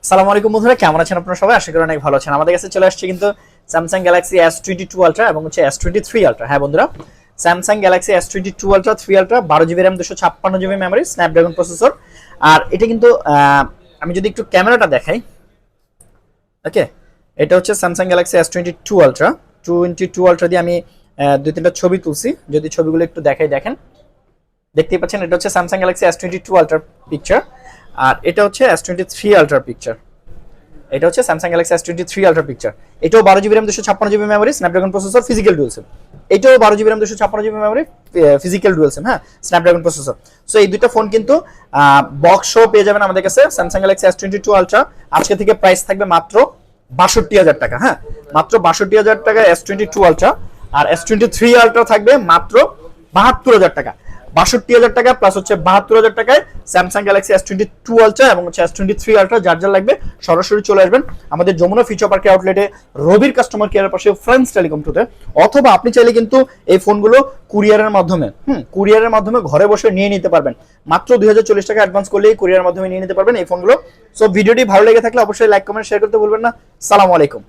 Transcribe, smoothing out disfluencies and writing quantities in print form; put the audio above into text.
আসসালামু আলাইকুম বন্ধুরা, কেমন আছেন আপনারা সবাই? আশা করি অনেক ভালো আছেন। আমাদের কাছে চলে আসছে কিন্তু স্যামসাং গ্যালাক্সি S22 আলট্রা এবং হচ্ছে S23 আলট্রা। হ্যাঁ বন্ধুরা, Samsung Galaxy S22 Ultra 3 Ultra 12GB RAM 256GB memory, Snapdragon processor. আর এটা কিন্তু আমি যদি একটু ক্যামেরাটা দেখাই, ওকে, এটা হচ্ছে Samsung Galaxy S22 ultra. 22 ultra দিয়ে আমি দুই তিনটা ছবি তুলছি, যদি ছবিগুলো একটু দেখাই, দেখেন, দেখতেই পাচ্ছেন এটা হচ্ছে স্যামসাং গ্যালাক্সি S22 আলট্রার পিকচার। আর এটা হচ্ছে S23 আলট্রার পিকচার। এটা হচ্ছে Samsung Galaxy S23 ultra picture. এটাও 12GB RAM 256GB memory, Snapdragon processor, physical dual SIM. এটাও 12GB RAM 256GB memory, physical dual SIM, হ্যাঁ, স্ন্যাপড্রাগন প্রসেসর। সো এই দুইটা ফোন কিন্তু বক্স সহ পেয়ে যাবেন আমাদের কাছে। স্যামসাং গ্যালাক্সি S22 আলট্রা আজকে থেকে প্রাইস থাকবে মাত্র 62,000 টাকা। হ্যাঁ, মাত্র 62,000 টাকা S22 আলট্রা। আর S23 আলট্রা থাকবে মাত্র 72,000 টাকা। 62,000 টাকা প্লাস হচ্ছে 72,000 টাকায় স্যামসাং গ্যালাক্সি S22 আলট্রা এবং হচ্ছে S23 আলট্রা। যার যার লাগবে সরাসরি চলে আসবেন আমাদের যমুনা ফিউচার পার্কের আউটলেটে, রবির কাস্টমার কেয়ারের পাশে, ফ্রেন্ডস টেলিকম টুতে। অথবা আপনি চাইলে কিন্তু এই ফোনগুলো কুরিয়ারের মাধ্যমে ঘরে বসে নিয়ে নিতে পারবেন। মাত্র 2,040 টাকা অ্যাডভান্স করলেই কুরিয়ারের মাধ্যমে নিয়ে নিতে পারবেন এই ফোনগুলো। সো ভিডিওটি ভালো লেগে থাকলে অবশ্যই লাইক, কমেন্ট, শেয়ার করতে ভুলবেন না। সালামু আলাইকুম।